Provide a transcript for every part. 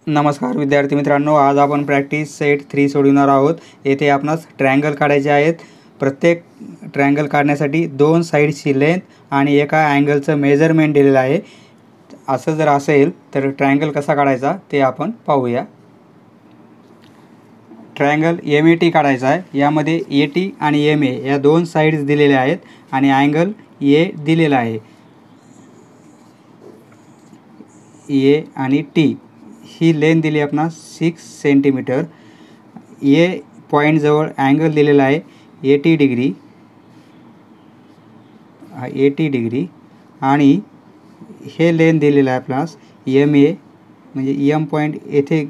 नमस्कार विद्यार्थी मित्रांनो, आज आपण प्रॅक्टिस सेट 3 सोडवणार आहोत। येथे आपणास ट्रायंगल काढायचे आहेत। प्रत्येक ट्रायंगल काढण्यासाठी दोन साइड्सची लेंथ आणि एका अँगलचं मेजरमेंट दिलेलं आहे। असं जर असेल तर ट्रायंगल कसा काढायचा ते आपण पाहूया। ट्रायंगल एमएटी काढायचा आहे। यामध्ये एटी आणि एमए या दोन साइड्स दिलेल्या आहेत आणि अँगल ए दिलेला आहे। ए आणि टी ही लेंथ दिली आपणास 6 सेंटीमीटर। ए पॉइंट जवळ अँगल दिलेला आहे 80 डिग्री, 80 डिग्री आणि हे लेंथ दिलेलं आहे आपणास एम ए, म्हणजे एम पॉइंट येथे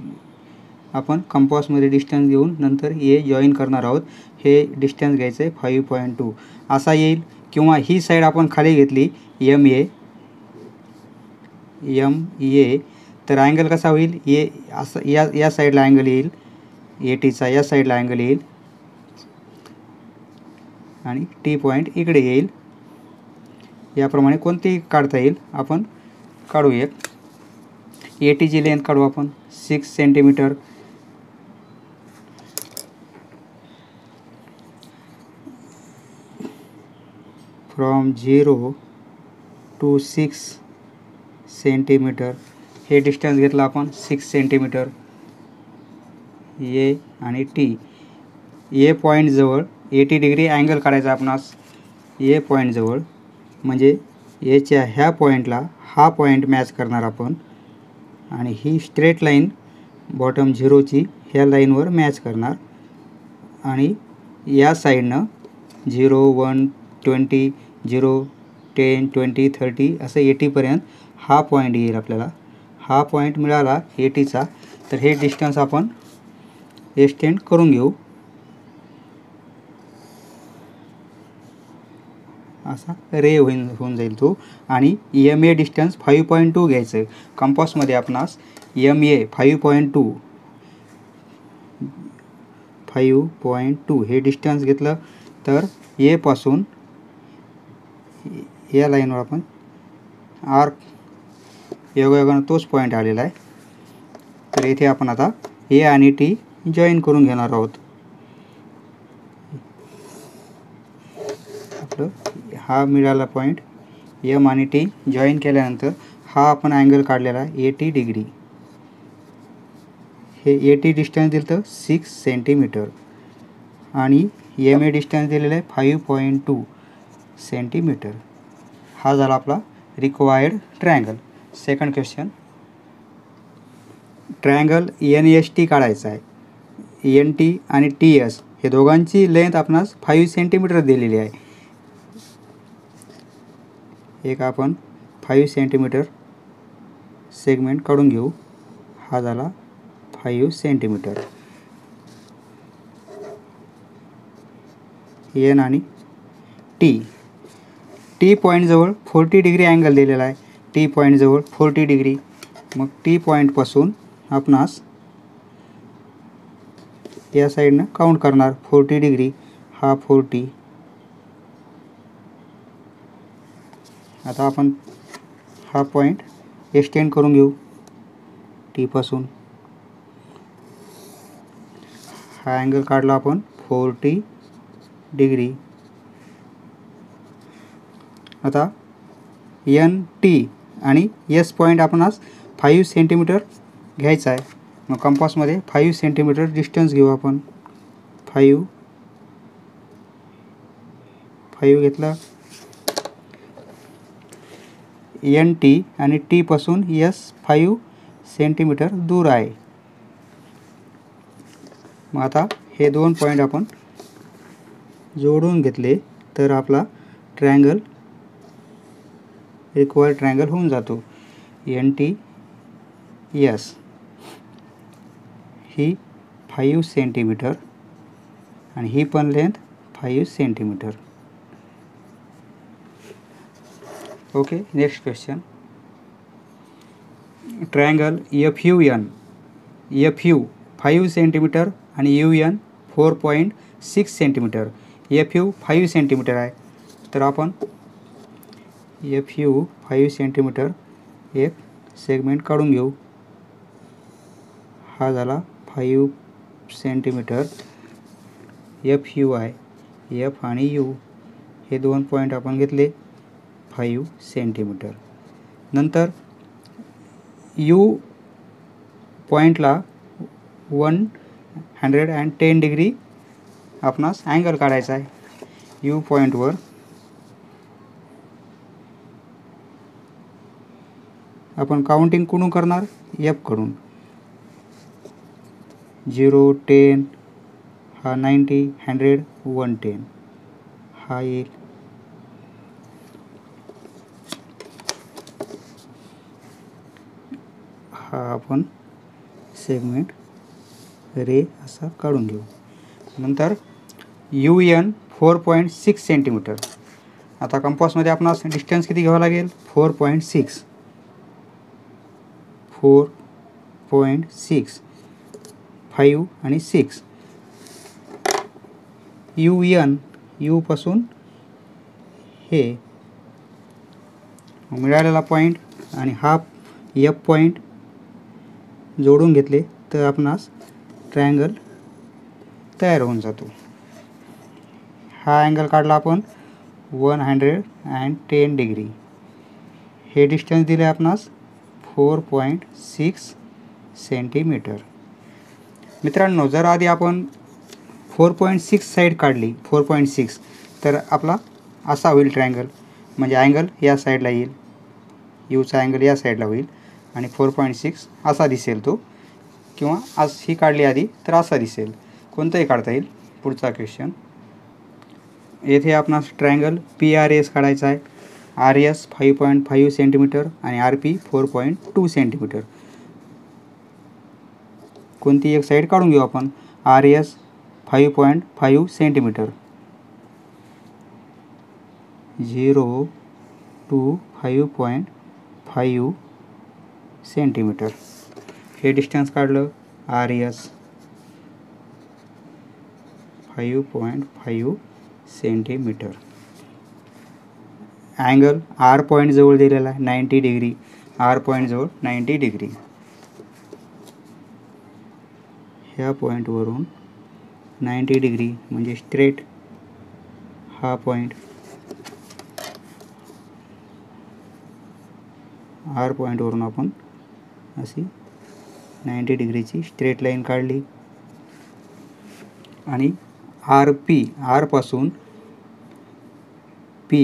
आपण कंपासमध्ये डिस्टन्स घेऊन नंतर ए जॉईन करणार आहोत। हे डिस्टन्स घ्यायचं आहे 5.2 असा येईल। किंवा ही साइड आपण खाली घेतली एम ए, तर अँगल कसा होईल, ए असं या साइडला अँगल येईल, एटीचा या साइडला अँगल येईल आणि टी पॉइंट इकडे येईल। याप्रमाणे कोणतेही काढता येईल, आपण काढूया। एटीची लेंथ काढू आपण 6 सेंटीमीटर। फ्रॉम 0 to 6 सेंटीमीटर हे डिस्टन्स घेतला आपण 6 सेंटीमीटर। ए आणि टी, ए पॉइंट जवळ 80 डिग्री अँगल काढायचा आपणास। ए पॉइंट जवळ म्हणजे एच्या ह्या पॉइंटला हा पॉइंट मॅच करणार आपण आणि ही स्ट्रेट लाईन बॉटम 0ची ह्या लाईनवर मॅच करणार आणि या साईडनं 0 1 20 0 10 20 30 असं 80 पर्यंत हा पॉइंट येईल आपल्याला। हा पॉइंट मिळाला 80चा, तर हे डिस्टन्स आपण एक्सटेंड करून घेऊ। असा रे होऊन जाईल तो। आणि एम ए डिस्टन्स 5.2 घ्यायचं। कंपासमध्ये आपणास एम ए 5.2 हे डिस्टन्स घेतलं तर ए पासून या लाईनवर आपण आर्क योगायोगानं तोच पॉइंट आलेला आहे। तर इथे आपण आता ए आणि टी जॉईन करून घेणार आहोत। आपलं हा मिळाला पॉइंट, एम आणि टी जॉईन केल्यानंतर हा आपण अँगल काढलेला आहे 80 डिग्री। हे 80 डिस्टन्स दिलं तर 6 सेंटीमीटर आणि एम ए डिस्टन्स दिलेलं आहे 5.2 सेंटीमीटर। हा झाला आपला required triangle. Second question, triangle N S T काढायचा आहे। एन टी आणि टी एस हे दोघांची लेंथ आपणास 5 सेंटीमीटर दिलेली आहे। एक आपण 5 सेंटीमीटर सेगमेंट काढून घेऊ। हा झाला 5 सेंटीमीटर। एन आणि टी पॉइंट जवळ 40 डिग्री अँगल दिलेला आहे। टी पॉइंट जवळ 40 डिग्री, मग टी पॉइंटपासून आपणास या साईडनं काउंट करणार 40 डिग्री, हा 40। आता आपण हा पॉइंट एक्सटेंड करून घेऊ टी पासून। हा अँगल काढला आपण 40 डिग्री। आता एन टी आणि एस पॉइंट आपणास 5 सेंटीमीटर घ्यायचा आहे। मग कंपासमध्ये 5 सेंटीमीटर डिस्टन्स घेऊ आपण। 5 घेतला। एन टी आणि टी पासून एस 5 सेंटीमीटर दूर आहे। मग आता हे दोन पॉइंट आपण जोडून घेतले तर आपला ट्रायंगल रिक्वायर्ड ट्रायंगल होऊन जातो। एन टी एस ही 5 सेंटीमीटर आणि ही पण length 5 centimetre. Okay, next question, triangle F U 5 centimetre आणि U N 4.6 centimetre. F U 5 centimetre आहे, तर आपण एफ यू 5 सेंटीमीटर एक सेगमेंट काढून घेऊ। हा झाला 5 सेंटीमीटर. FUI, F आणि U हे दोन पॉईंट आपण घेतले 5 सेंटीमीटर. नंतर U पॉईंटला 110 डिग्री आपणास अँगल काढायचा आहे. U पॉईंटवर आपण काउंटिंग कुठून करणार? F कडून. 0, 10, हा 90, 100, 110 हा येईल. हा आपण सेगमेंट रे असा काढून घेऊ. नंतर UN 4.6 सेंटीमीटर. आता कंपासमध्ये आपणास डिस्टन्स किती घ्यावं लागेल? 4.6. 4.6 5 आणि 6. UN U पासून हे मिळालेला पॉईंट आणि हा F पॉईंट जोडून घेतले तर आपणास ट्रायंगल तयार होऊन जातो. हा अँगल काढला आपण 110 डिग्री. हे डिस्टन्स दिले आपणास 4.6 सेंटीमीटर. मित्रांनो, जर आधी आपण 4.6 साईड काढली 4.6 तर आपला असा होईल ट्रायंगल. म्हणजे अँगल या साईडला येईल, यूचा अँगल या साईडला होईल आणि 4.6 असा दिसेल तो. किंवा आज ही काढली आधी तर असा दिसेल, कोणताही काढता येईल. पुढचा क्वेश्चन. येथे आपणास ट्रायंगल PRS काढायचा आहे. RS 5.5 सेंटीमीटर आणि RP 4.2 सेंटीमीटर. कोणती एक साईड काढून घेऊ आपण. RS 5.5 centimetre. 0 to 5.5 centimetre. हे डिस्टन्स काढलं. RS 5.5 centimetre. Angle R point जवळ दिलेला आहे 90 डिग्री. R पॉईंट जवळ 90 डिग्री. ह्या पॉईंटवरून 90 डिग्री म्हणजे स्ट्रेट हा पॉईंट. R पॉईंटवरून आपण अशी 90 डिग्रीची स्ट्रेट लाईन काढली आणि RP R पासून P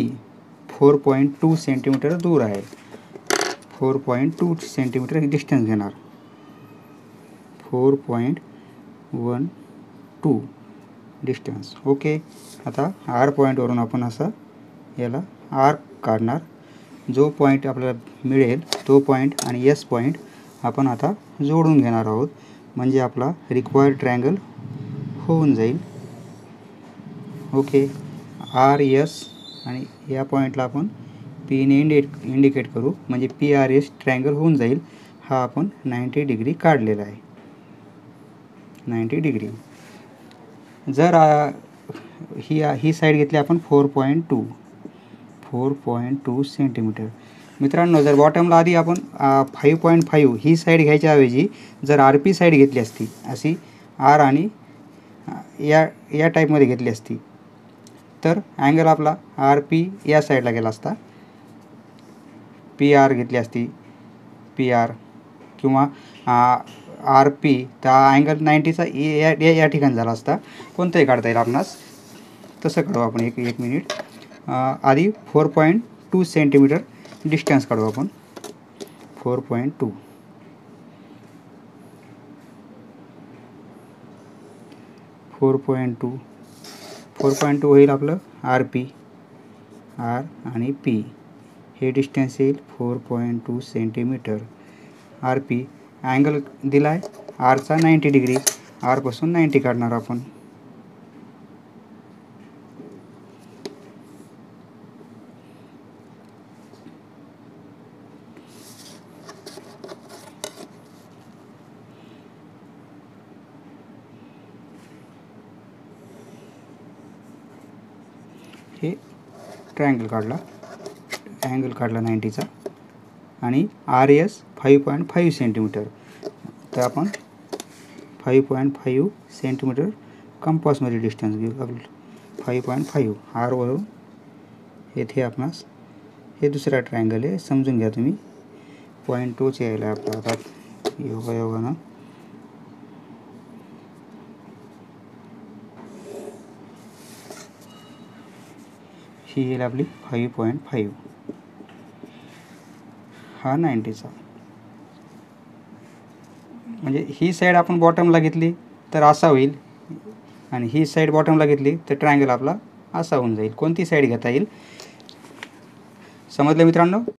4.2 सेंटीमीटर दूर आहे. 4.2 सेंटीमीटर डिस्टन्स घेणार. 4.12 डिस्टन्स. ओके. आता R पॉईंटवरून आपण असा याला आर्क काढणार. जो पॉईंट आपल्याला मिळेल तो पॉईंट आणि S पॉईंट आपण आता जोडून घेणार आहोत. म्हणजे आपला रिक्वायर्ड ट्रायंगल होऊन जाईल. ओके. RS आणि या पॉईंटला आपण P ने इंडिकेट करू म्हणजे PRS ट्रायंगल होऊन जाईल. हा आपण 90 डिग्री काढलेला आहे. 90 डिग्री. जर ही साईड घेतली आपण 4.2 सेंटीमीटर. मित्रांनो, जर बॉटमला आधी आपण 5.5 ही साईड घ्यायच्या ऐवजी जर RP साईड घेतली असती, अशी R आणि या टाईपमध्ये घेतली असती तर अँगल आपला RP या साईडला गेला असता. PR घेतली असती PR किंवा RP तर अँगल 90चा या ठिकाणी झाला असता. कोणतंही काढता येईल आपणास. तसं काढू आपण. एक मिनिट. आधी 4.2 सेंटीमीटर डिस्टन्स काढू आपण. 4.2 होईल आपलं RP. R आणि P हे डिस्टन्स येईल 4.2 सेंटीमीटर. RP अँगल दिला आहे Rचा 90 डिग्री. R पासून 90 काढणार आपण. हे ट्रायंगल काढला. अँगल काढला 90चा आणि RS 5.5 सेंटीमीटर. तर आपण 5.5 सेंटीमीटर कंपासमध्ये डिस्टन्स घेऊ आपलं 5.5 आरवरून येथे आपणास हे दुसरा ट्रायंगल आहे, समजून घ्या तुम्ही. पॉईंट 2 यायला आपला आता योगायोगानं. ही येईल आपली 5.5, हा 90चा. म्हणजे ही साईड आपण बॉटमला घेतली तर असा होईल आणि ही साईड बॉटमला घेतली तर ट्रायंगल आपला असा होऊन जाईल. कोणती साईड घेता येईल, समजलं मित्रांनो?